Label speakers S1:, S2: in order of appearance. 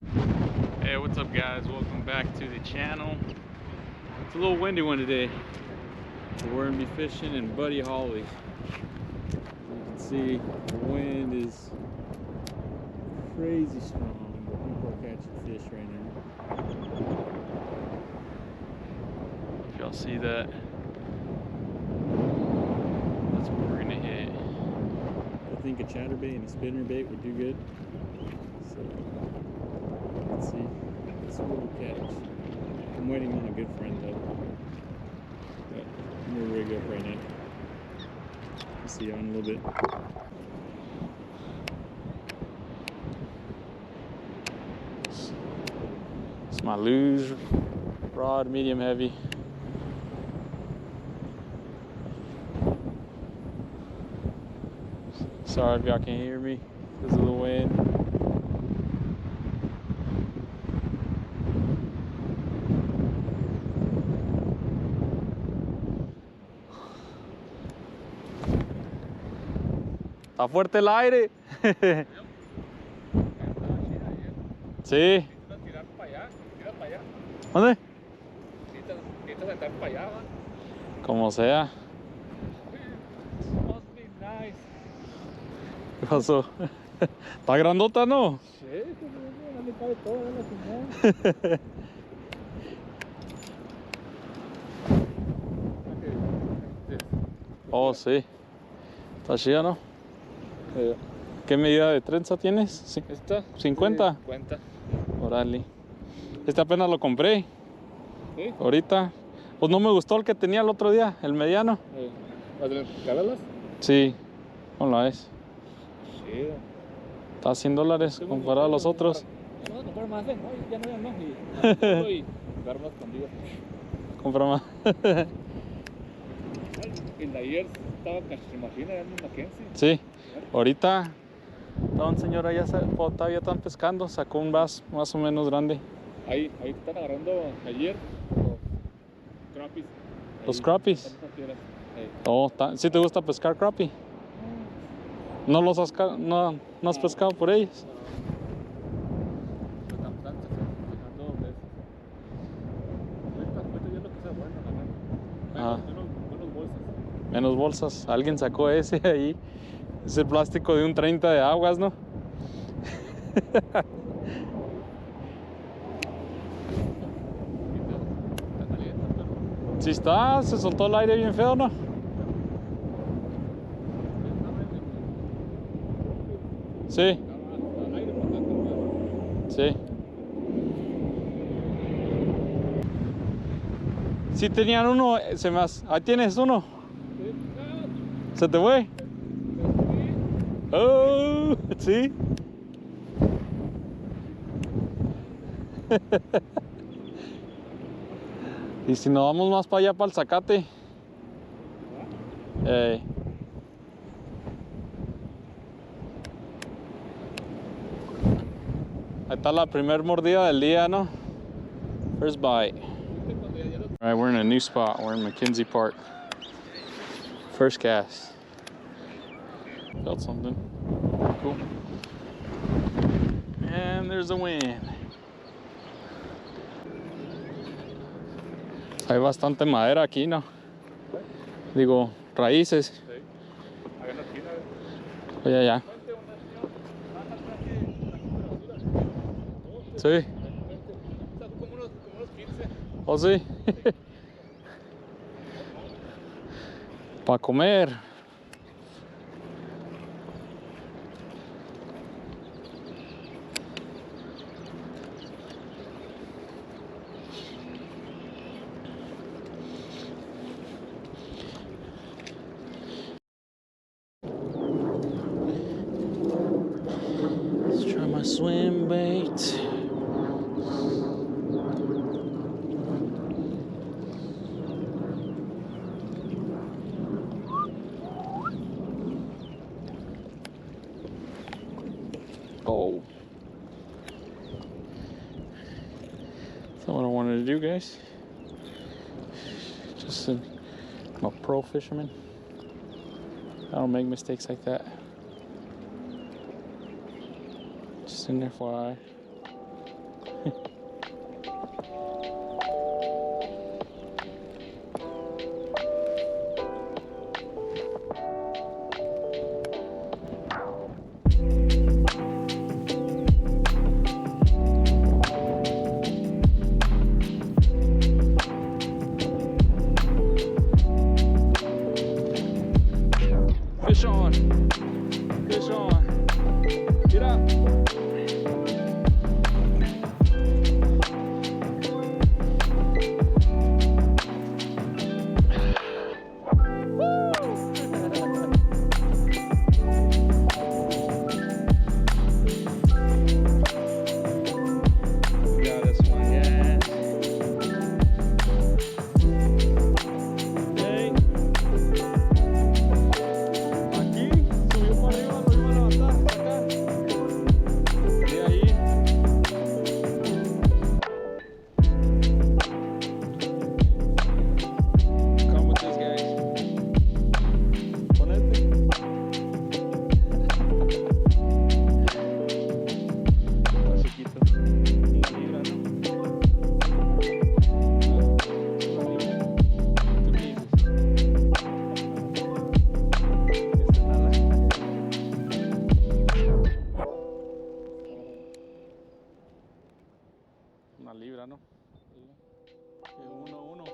S1: Hey, what's up guys? Welcome back to the channel. It's a little windy one today. We're gonna be fishing in Buddy Holly. You can see the wind is crazy strong, but people are catching fish right now. If y'all see that, that's what we're gonna hit. I think a chatterbait and a spinnerbait would do good. So let's see. Let's see what we catch. I'm waiting on a good friend though. But I'm gonna rig up right now. I'll see you in a little bit. It's my luge rod, medium heavy. Sorry if y'all can't hear me because of the wind. Está fuerte el aire. Sí. ¿Dónde? Como sea. ¿Qué pasó? ¿Está grandota, no? Sí, no me cabe todo en la final. Oh, sí. Está chida, ¿no? ¿Qué medida de trenza tienes? Sí.
S2: ¿Esta?
S1: 50.
S2: 50.
S1: Órale. Este apenas lo compré.
S2: ¿Sí?
S1: Ahorita. Pues no me gustó el que tenía el otro día, el mediano.
S2: ¿Vas a tener que cargarlas?
S1: Sí. ¿Cómo la ves?
S2: Sí.
S1: Está a $100 comparado a los otros.
S2: Vamos a comprar más, ¿no? Ya no. Y agarro unas escondidas.
S1: Compra más.
S2: El de ayer estaba cachimachina en Mackenzie.
S1: Sí. Ahorita un señor allá todavía están pescando. Sacó un bass más o menos grande.
S2: Ahí están agarrando ayer los crappies.
S1: ¿Los crappies? Oh, ¿sí te gusta pescar crappie? ¿No los has, no has pescado por ellos? Menos bolsas. Alguien sacó ese ahí. Ese plástico de un 30 de aguas, ¿no? Sí está, se soltó el aire bien feo, ¿no? Sí. Sí. Sí tenían uno, ahí tienes uno. ¿Se te fue? Oh, sí. Y si nos vamos más para allá, para el Zacate. Ahí está la primer mordida del día, ¿no? First bite. All right, we're in a new spot. We're in McKenzie Park. First cast. Felt something. Cool. And there's the wind. Hay bastante madera aquí, ¿no? Digo, raíces. Oye, allá. Sí. ¿Oh, sí? Para comer. Let's try my swim bait. Oh. That's not what I wanted to do, guys. I'm a pro fisherman. I don't make mistakes like that. Just an FYI. Fish on. Fish on. Get up. Got this one, yeah. Okay. Aquí, subió para arriba, lo iba a levantar, sacar. De ahí. Come with this, guys. Ponete. Está chiquito. Una libra, ¿no? Una libra. ¿Tú qué dices? Esta nada. Una libra, ¿no? Sí. Uno.